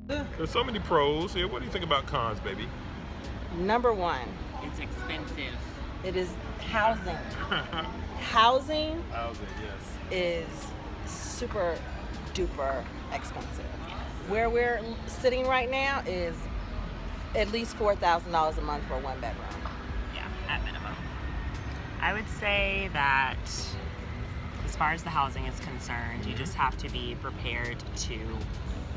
There's so many pros here. What do you think about cons, baby? Number one, It's expensive. it is housing. Housing Housing, yes. is super duper expensive. Where we're sitting right now is at least $4,000 a month for a one bedroom. Yeah, at minimum. I would say that as far as the housing is concerned, you just have to be prepared to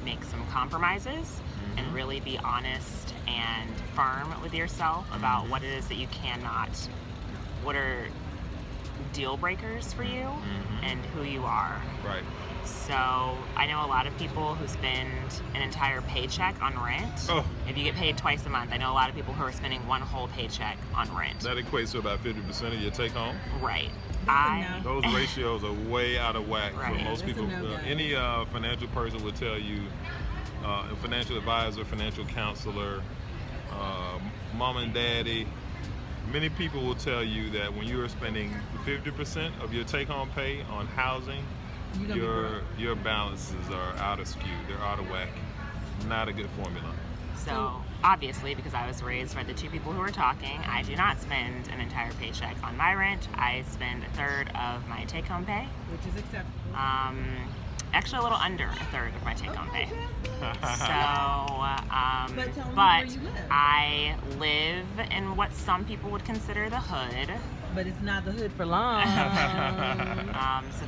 make some compromises and really be honest and firm with yourself about what it is that you cannot, what are deal breakers for you and who you are. Right. So I know a lot of people who spend an entire paycheck on rent. Oh. If you get paid twice a month, I know a lot of people who are spending one whole paycheck on rent. That equates to about 50% of your take home. Right. That's Those ratios are way out of whack Right. for most That's a people. no-go. Any financial person would tell you, a financial advisor, financial counselor, mom and daddy, many people will tell you that when you are spending 50% of your take-home pay on housing, your balances are out of skew. They're out of whack. Not a good formula. So obviously, because I was raised by the two people who were talking, I do not spend an entire paycheck on my rent. I spend a third of my take-home pay. Which is acceptable. Actually, a little under a third of my take-home pay. So, But tell me but where you live. I live in what some people would consider the hood. But it's not the hood for long. So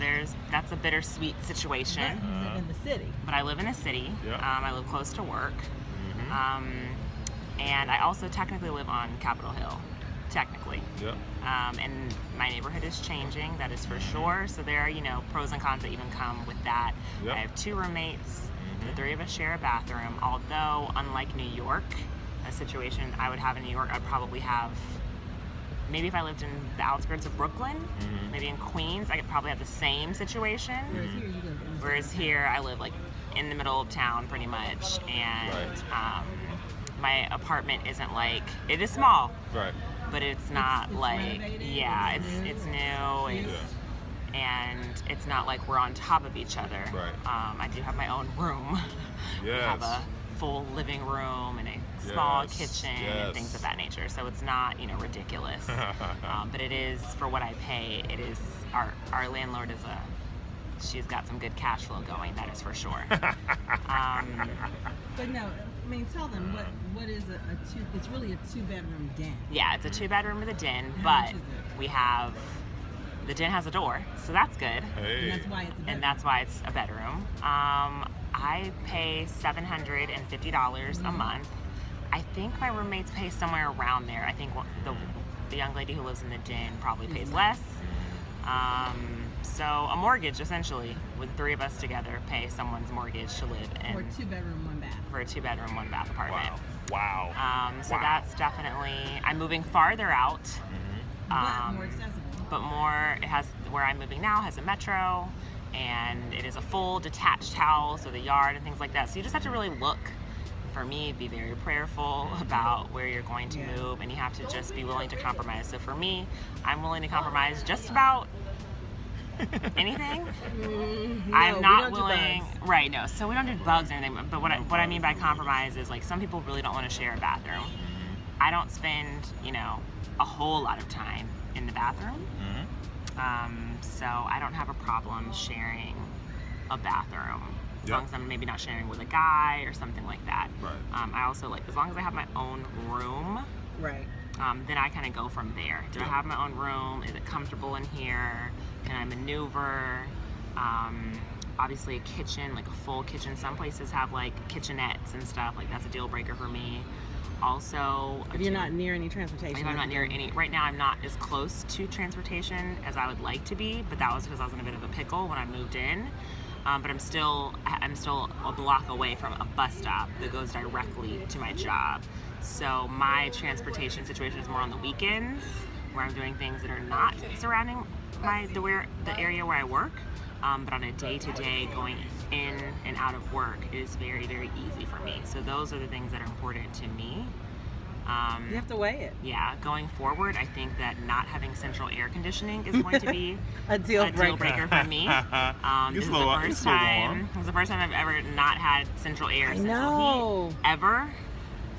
that's a bittersweet situation. You live in the city. But I live in a city. Yeah. I live close to work. And I also technically live on Capitol Hill. Technically. Yep. And my neighborhood is changing, that is for sure. So there are, pros and cons that even come with that. Yep. I have two roommates. The three of us share a bathroom. Although, unlike New York, a situation I would have in New York, I'd probably have, maybe if I lived in the outskirts of Brooklyn, maybe in Queens, I could probably have the same situation. Whereas here you live in the Whereas here, I live like in the middle of town pretty much. And my apartment isn't like, it is small. Right. But it's not it's like, renovated, yeah, it's it's new, and it's not like we're on top of each other. Right. I do have my own room. Yes. I have a full living room and a small Yes. kitchen Yes. and things of that nature. So it's not, ridiculous. But it is, for what I pay, it is, our landlord is she's got some good cash flow going, that is for sure. But no, I mean, tell them what is a two? It's really a two-bedroom den. Yeah, it's a 2-bedroom with a den, How but much is it? we have, the den has a door, so that's good. Hey. And that's why it's a bedroom. And that's why it's a bedroom. I pay $750 a month. I think my roommates pay somewhere around there. I think the young lady who lives in the den probably pays less. So a mortgage, essentially, with the three of us together, pay someone's mortgage to live in. For a two-bedroom, one bath. For a 2-bedroom, 1-bath apartment. Wow. So that's definitely, I'm moving farther out. But more accessible. But more, it has, where I'm moving now has a metro, and it is a full detached house with a yard and things like that. So you just have to really look, for me, be very prayerful about where you're going to move, and you have to just be willing to compromise. So for me, I'm willing to compromise just about anything. I'm not willing, right? No, so we don't do bugs or anything. But what I mean by compromise is, like, some people really don't want to share a bathroom. I don't spend, a whole lot of time in the bathroom. So I don't have a problem sharing a bathroom. As long as I'm maybe not sharing with a guy or something like that. Right. I also like, as long as I have my own room, Right. then I kind of go from there. Do I have my own room? Is it comfortable in here? Can I maneuver? Obviously a kitchen, like a full kitchen. Some places have like kitchenettes and stuff. Like, that's a deal breaker for me. Also, If you're not near any transportation. if I'm not near any, right now I'm not as close to transportation as I would like to be, but that was because I was in a bit of a pickle when I moved in. But I'm still a block away from a bus stop that goes directly to my job. So my transportation situation is more on the weekends, where I'm doing things that are not surrounding the area where I work. But on a day-to-day, going in and out of work, it is very, very easy for me. So those are the things that are important to me. You have to weigh it. Yeah, going forward, I think that not having central air conditioning is going to be A deal breaker. for me. This is the first time. This is the first time I've ever not had central air, central heat ever.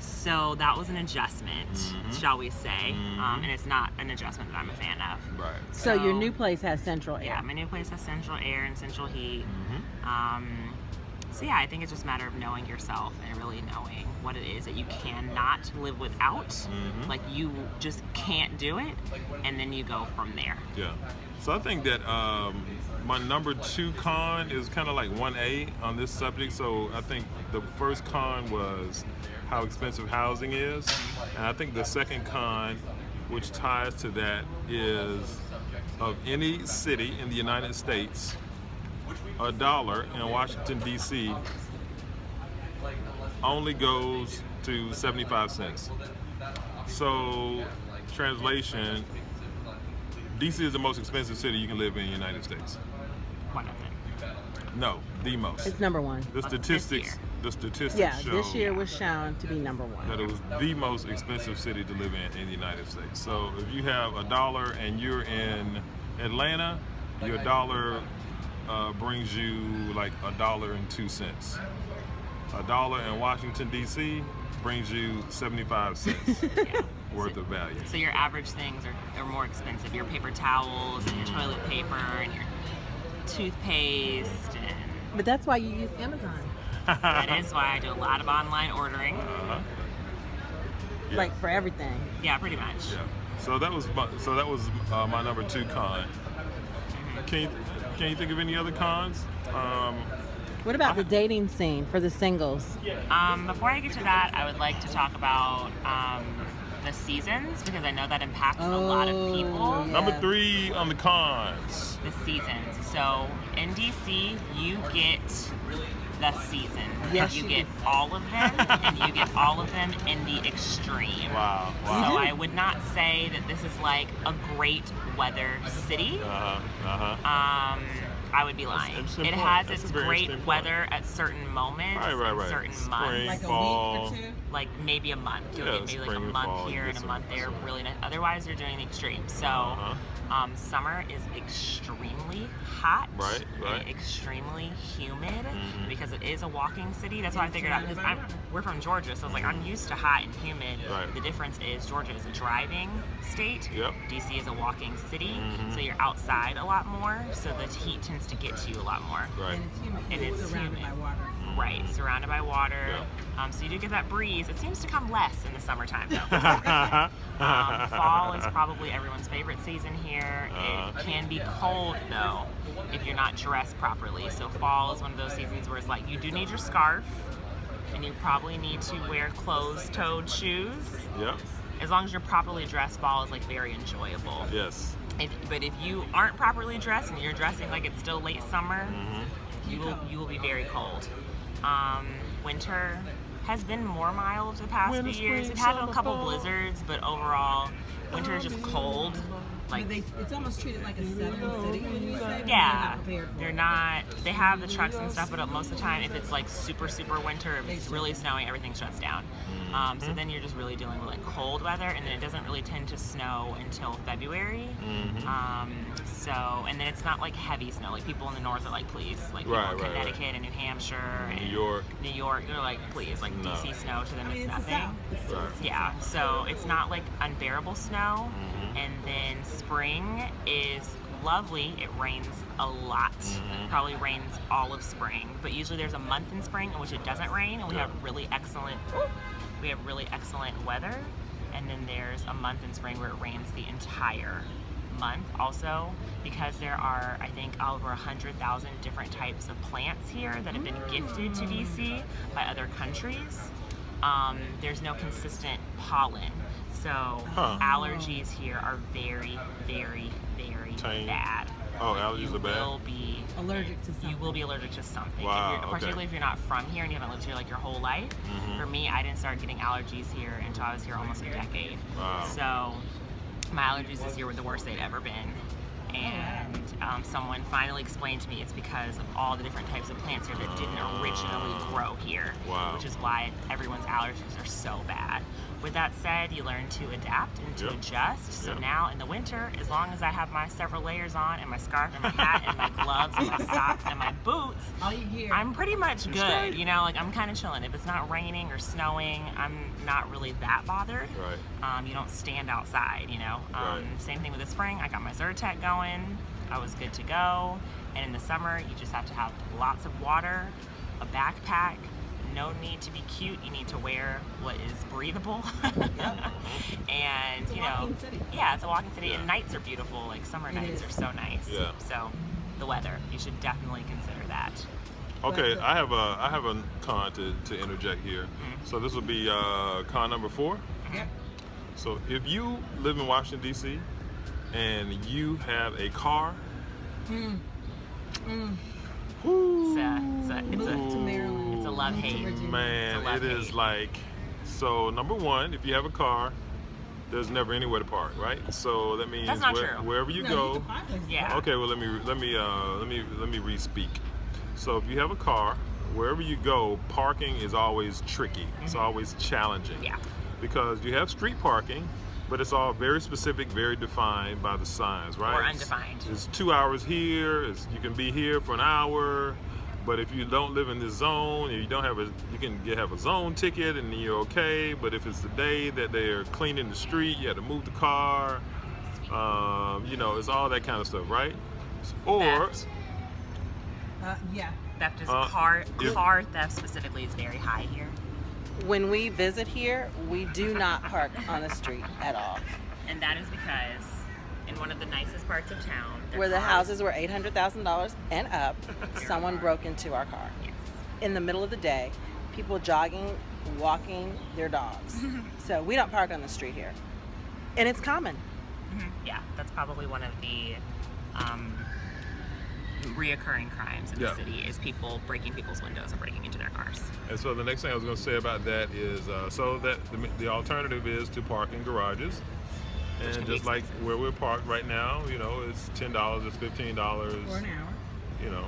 So that was an adjustment, shall we say? And it's not an adjustment that I'm a fan of. Right. So your new place has central air. Yeah, my new place has central air and central heat. So yeah, I think it's just a matter of knowing yourself and really knowing what it is that you cannot live without. Like you just can't do it, and then you go from there. Yeah. So I think that my number 2 con is kind of like 1A on this subject. So I think the first con was how expensive housing is, and I think the second con, which ties to that, is of any city in the United States, $1 in Washington, D.C. only goes to 75 cents. So, translation, D.C. is the most expensive city you can live in the United States. One of them. No, the most. It's number 1. The statistics Yeah, show this year was shown to be number 1. that it was the most expensive city to live in the United States. So if you have $1 and you're in Atlanta, your dollar brings you like $1.02. $1 in Washington, D.C. brings you 75 cents worth of value. So your average things are more expensive. Your paper towels and your toilet paper and your toothpaste. But that's why you use Amazon. That is why I do a lot of online ordering. Yeah. Like for everything. Yeah, pretty much. Yeah. So that was my number 2 con. Can you think of any other cons? What about the dating scene for the singles? Before I get to that, I would like to talk about the seasons, because I know that impacts a lot of people. Yeah. Number 3 on the cons. The seasons. So in DC, you get the seasons. Yes, you you get all of them, and you get all of them in the extreme. Wow. So I would not say that this is like a great weather city. I would be lying. It has its great weather at certain moments, right. certain Spring, months. Like fall. a week or 2? Like maybe a month. You'll Yeah, get maybe like spring a and month fall, here you and get a month there. some- Really nice. Otherwise, you're doing the extreme. So summer is extremely hot. Right. And extremely humid because it is a walking city. That's why I figured out, because we're from Georgia, so it's like I'm used to hot and humid. Right. The difference is Georgia is a driving state. Yep. DC is a walking city, so you're outside a lot more. So the heat tends to get to you a lot more. Right. And it's humid. And it's surrounded humid. by water. Right, surrounded by water. Yeah. So you do get that breeze. It seems to come less in the summertime, though. Fall is probably everyone's favorite season here. It can be cold, though, if you're not dressed properly. So fall is one of those seasons where it's like you do need your scarf, and you probably need to wear closed-toed shoes. Yep. As long as you're properly dressed, fall is like very enjoyable. Yes. But if you aren't properly dressed and you're dressing like it's still late summer, you will be very cold. Winter has been more mild the past few years. We've had a couple blizzards, but overall, winter is just cold. Like, it's almost treated like a southern city when you say. yeah, they're not. They have the trucks and stuff, but most of the time, if it's like super winter, if it's really snowing, everything shuts down. So then you're just really dealing with like cold weather, and then it doesn't really tend to snow until February. And then it's not like heavy snow. Like people in the north are like, please, like people in Connecticut and New Hampshire and New York, they're like, please, like DC snow to them is nothing. Yeah, so it's not like unbearable snow. And then spring is lovely. It rains a lot. Probably rains all of spring, but usually there's a month in spring in which it doesn't rain, and we have really excellent weather. And then there's a month in spring where it rains the entire month. Also, because there are, I think, over 100,000 different types of plants here that have been gifted to DC by other countries. There's no consistent pollen. So allergies here are very bad. Oh, allergies are bad? You will be allergic to something. You will be allergic to something. Wow, Particularly if you're not from here and you haven't lived here like your whole life. For me, I didn't start getting allergies here until I was here almost a decade. Wow. So my allergies this year were the worst they'd ever been. And someone finally explained to me it's because of all the different types of plants here that didn't originally grow here, Wow. which is why everyone's allergies are so bad. With that said, you learn to adapt and to adjust. So now in the winter, as long as I have my several layers on and my scarf and my hat and my gloves and my socks and my boots, I'm pretty much good. You know, like I'm kind of chilling. If it's not raining or snowing, I'm not really that bothered. Right. You don't stand outside, you know. Same thing with the spring. I got my Zyrtec going. I was good to go. And in the summer, you just have to have lots of water, a backpack. No need to be cute. You need to wear what is breathable. And you know, yeah, it's a walking city. And nights are beautiful. Like summer nights are so nice. Yeah. So the weather, you should definitely consider that. Okay, I have a con to interject here. So this will be con number 4. Yep. So if you live in Washington D.C. and you have a car, It's a love-hate. man, it is like, so number one, if you have a car, there's never anywhere to park, right? So that means That's not true. wherever you go. Yeah. Okay, well let me re-speak. So if you have a car, wherever you go, parking is always tricky. It's always challenging. Yeah. Because you have street parking, but it's all very specific, very defined by the signs, right? Or undefined. It's 2 hours here. You can be here for an hour. But if you don't live in this zone, if you don't have you can have a zone ticket and you're okay. But if it's the day that they're cleaning the street, you have to move the car. You know, it's all that kind of stuff, right? Or Theft. Theft is car theft specifically is very high here. When we visit here, we do not park on the street at all. And that is because in one of the nicest parts of town, Where the houses were $800,000 and up, someone broke into our car. Yes. In the middle of the day, people jogging, walking their dogs. So we don't park on the street here. And it's common. Yeah, that's probably one of the reoccurring crimes in the city is people breaking people's windows and breaking into their cars. And so the next thing I was going to say about that is, so that the alternative is to park in garages. And just like where we're parked right now, you know, it's $10, it's $15. For an hour. You know,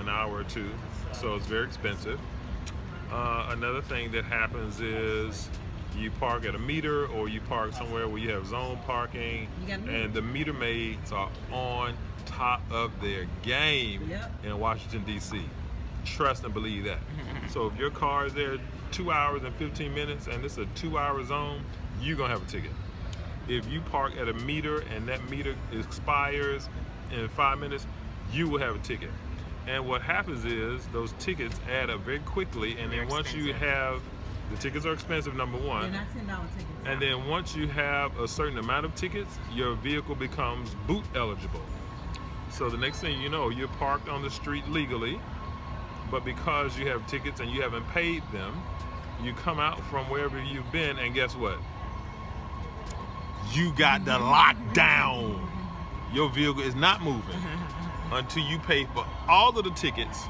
an hour or two. So it's very expensive. Another thing that happens is you park at a meter or you park somewhere where you have zone parking. And the meter maids are on top of their game in Washington, D.C. Trust and believe that. So if your car is there 2 hours and 15 minutes and it's a 2-hour zone, you're going to have a ticket. If you park at a meter and that meter expires in 5 minutes, you will have a ticket. And what happens is those tickets add up very quickly, and then once you have, the tickets are expensive, number one. They're not $10 tickets. And then once you have a certain amount of tickets, your vehicle becomes boot eligible. So the next thing you know, you're parked on the street legally, but because you have tickets and you haven't paid them, you come out from wherever you've been, and guess what? You got the lockdown. Your vehicle is not moving until you pay for all of the tickets,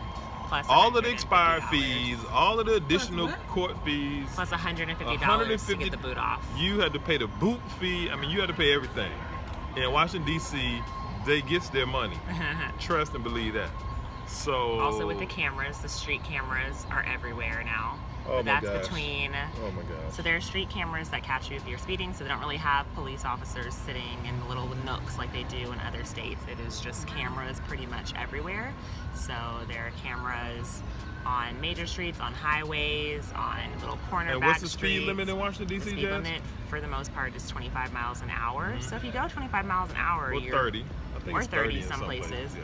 Plus all of the expired $150. fees, all of the additional court fees. Plus $150 to get the boot off. You had to pay the boot fee. I mean, you had to pay everything. In Washington, D.C., they get their money. Trust and believe that. So Also with the cameras, the street cameras are everywhere now. Oh my That's gosh. between. Oh my gosh. So there are street cameras that catch you if you're speeding, so they don't really have police officers sitting in little nooks like they do in other states. It is just cameras pretty much everywhere. So there are cameras on major streets, on highways, on little corner And back what's the streets. speed limit in Washington, The D.C., speed Jazz? limit for the most part is 25 miles an hour. So if you go 25 miles an hour, Or you're 30. I think or it's 30 in some places. Yeah.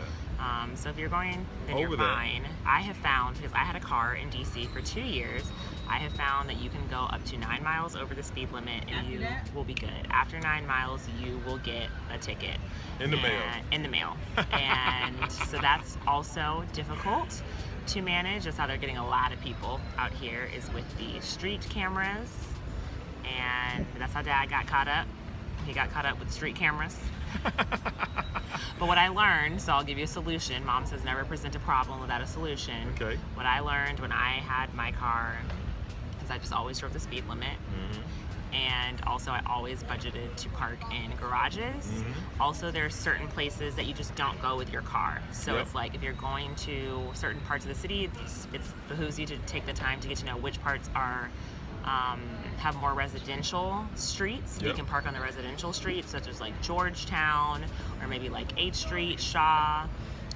So if you're going, then Over you're that. fine. I have found, because I had a car in DC for 2 years, I have found that you can go up to 9 miles over the speed limit and After you that? will be good. After 9 miles, you will get a ticket. In the mail. In the mail. And so that's also difficult to manage. That's how they're getting a lot of people out here, is with the street cameras. And that's how Dad got caught up. He got caught up with street cameras. But what I learned, so I'll give you a solution. Mom says never present a problem without a solution. Okay. What I learned when I had my car is I just always drove the speed limit. And also, I always budgeted to park in garages. Also, there's certain places that you just don't go with your car. So Yep. it's like if you're going to certain parts of the city, it behooves you to take the time to get to know which parts are have more residential streets. You Yep. can park on the residential streets, such as like Georgetown or maybe like 8th Street, Shaw.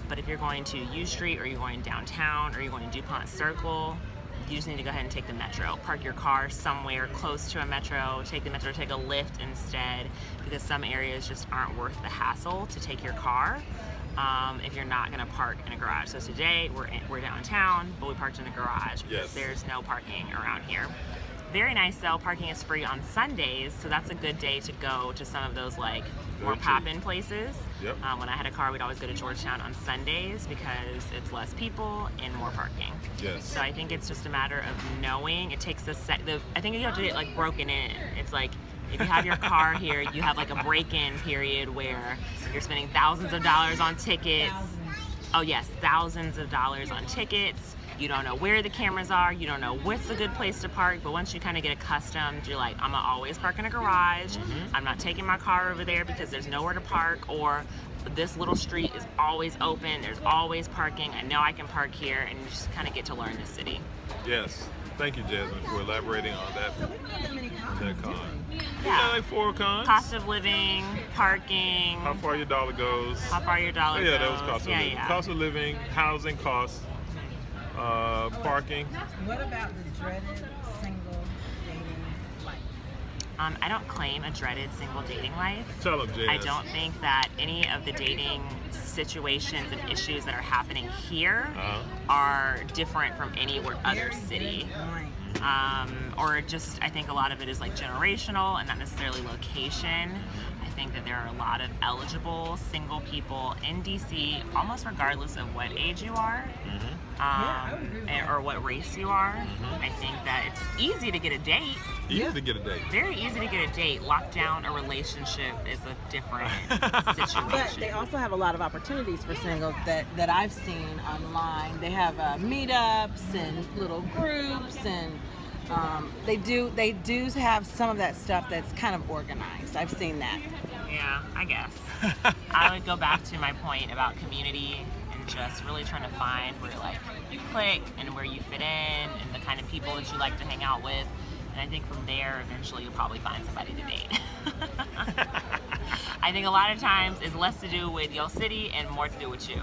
But if you're going to U Street or you're going downtown or you're going to DuPont Circle, you just need to go ahead and take the metro. Park your car somewhere close to a metro, take the metro, take a Lyft instead, because some areas just aren't worth the hassle to take your car if you're not gonna park in a garage. So today we're downtown, but we parked in a garage because Yes. there's no parking around here. Very nice though, parking is free on Sundays, so that's a good day to go to some of those like more Good pop-in places. Yep. When I had a car, we'd always go to Georgetown on Sundays because it's less people and more parking. Yes. So I think it's just a matter of knowing. It takes I think you have to get like broken in. It's like if you have your car here, you have like a break-in period where you're spending thousands of dollars on tickets. Oh yes, thousands of dollars on tickets. You don't know where the cameras are. You don't know what's a good place to park. But once you kind of get accustomed, you're like, I'm gonna always park in a garage. I'm not taking my car over there because there's nowhere to park, or this little street is always open. There's always parking. I know I can park here, and you just kind of get to learn the city. Yes. Thank you, Jasmine, for elaborating on that. So we don't have that many cons. That con. Yeah. Like 4 cons. Cost of living, parking, How far your dollar goes. how far your dollar Oh, yeah, goes. that was cost of living. Yeah. Cost of living, housing costs, parking. What about the dreaded single dating life? I don't claim a dreaded single dating life. Tell them, Jazz. I don't think that any of the dating situations and issues that are happening here are different from any other city. Or just, I think a lot of it is like generational and not necessarily location. I think that there are a lot of eligible single people in DC, almost regardless of what age you are, or what race you are. I think that it's easy to get a date. Easy to get a date. Very easy to get a date. Lock down a relationship is a different situation. But they also have a lot of opportunities for singles that I've seen online. They have meetups and little groups, and they do have some of that stuff that's kind of organized. I've seen that. Yeah, I guess. I would go back to my point about community and just really trying to find where like you click and where you fit in and the kind of people that you like to hang out with. And I think from there, eventually you'll probably find somebody to date. I think a lot of times it's less to do with your city and more to do with you.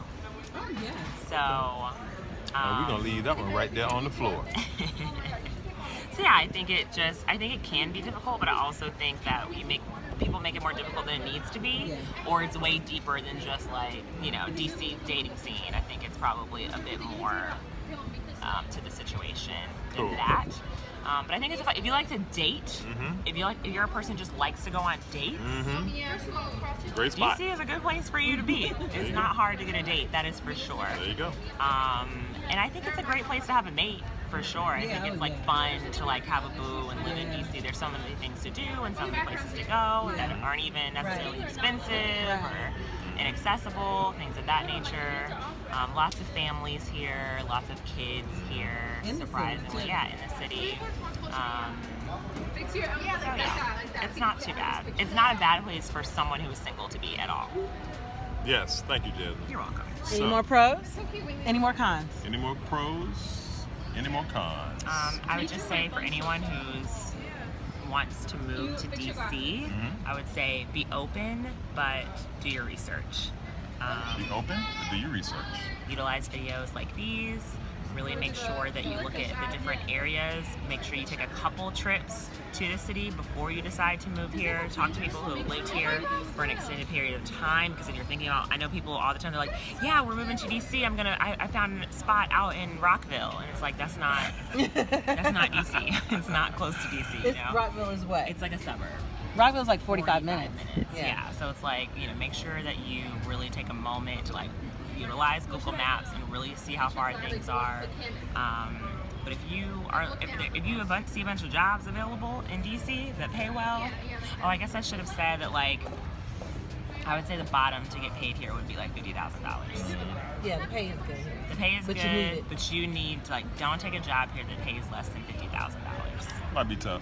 Oh yes. So, We're going to leave that one right there on the floor. so yeah, I think it can be difficult, but I also think that people make it more difficult than it needs to be, Yeah. or it's way deeper than just like, DC dating scene. I think it's probably a bit more to the situation than Cool. that. But I think it's if you like to date, if you're a person who just likes to go on dates, Great spot. DC is a good place for you to be. It's not hard to get a date, that is for sure. There you go. And I think it's a great place to have a mate, for sure. I think it's like fun to like have a boo and live in DC. There's so many things to do and so many places to go that aren't even necessarily expensive or inaccessible, things of that nature. Lots of families here, lots of kids here, In the city, surprisingly. too. Yeah, in the city. So yeah, it's not too bad. It's not a bad place for someone who is single to be at all. Yes, thank you, Jasmine. You're welcome. Any more pros? Any more cons? Any more pros? Any more cons? I would just say for anyone who's wants to move to DC, I would say be open, but do your research. Be open, but do your research. Utilize videos like these. Really make sure that you look at the different areas. Make sure you take a couple trips to the city before you decide to move here. Talk to people who have lived here for an extended period of time. Because if you're thinking about, I know people all the time, they're like, yeah, we're moving to DC. I found a spot out in Rockville. And it's like, that's not DC. It's not close to DC, Rockville is what? It's like a suburb. Rockville's like 45 minutes. Yeah. So it's like, make sure that you really take a moment to like utilize Google Maps and really see how far things are. But if you see a bunch of jobs available in DC that pay well, I guess I should have said that like I would say the bottom to get paid here would be like $50,000. Yeah, the pay is good here. The pay is But good, you need it. but you need to don't take a job here that pays less than $50,000. Might be tough.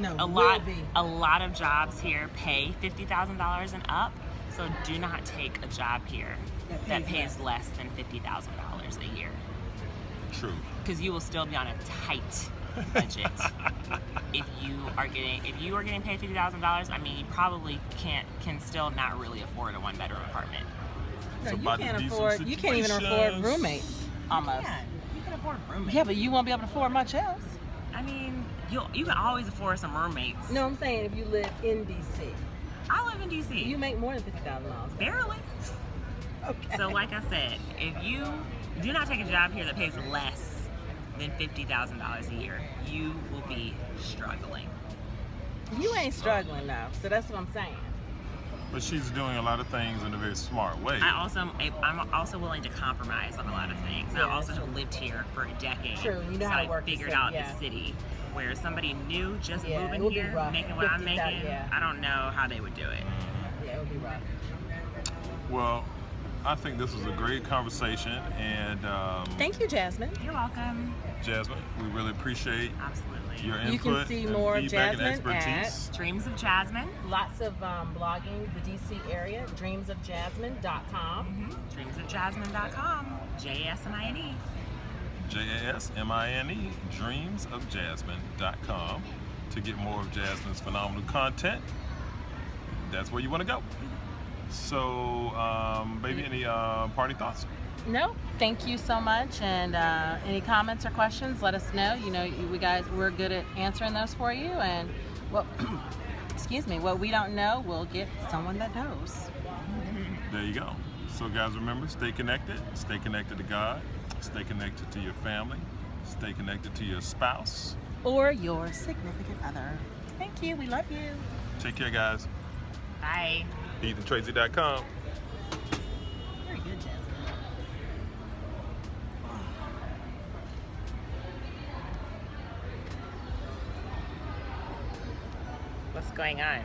No, a will lot be. a lot of jobs here pay $50,000 and up. So do not take a job here that pays less than $50,000 a year, True. because you will still be on a tight budget. if you are getting paid $50,000, I mean, you probably can still not really afford a 1-bedroom apartment. No, So you about can't decent afford. You can't even afford situations. roommates. Almost. You can afford roommates. Yeah, but you won't be able to afford much else. I mean, you can always afford some roommates. No, I'm saying if you live in DC, I live in DC. you make more than $50,000. Barely. Okay. So like I said, if you do not take a job here that pays less than $50,000 a year, you will be struggling. You ain't struggling though, so that's what I'm saying. But she's doing a lot of things in a very smart way. I'm also willing to compromise on a lot of things. Yeah, I also true. have lived here for a decade. True, you know so how to I work the figured city, out yeah. the city. Where somebody new just Yeah, it moving would be here, rough. making what I'm 50,000, making, yeah. I don't know how they would do it. Yeah, it would be rough. Well, I think this was a great conversation, and Thank you, Jasmine. You're welcome. Jasmine, we really appreciate Absolutely. your You can input see and more of feedback and Jasmine expertise. Dreams of Jasmine. Lots of blogging, the DC area, dreamsofjasmine.com. Dreamsofjasmine.com. JASMINE. JASMINE, dreamsofjasmine.com, to get more of Jasmine's phenomenal content. That's where you want to go. So, baby, any party thoughts? No, thank you so much. And any comments or questions, let us know. You know, we're good at answering those for you. And what we don't know, we'll get someone that knows. There you go. So, guys, remember, stay connected to God, stay connected to your family, stay connected to your spouse. Or your significant other. Thank you. We love you. Take care, guys. Bye. HeathenTracy.com. Very good, Jasmine. What's going on?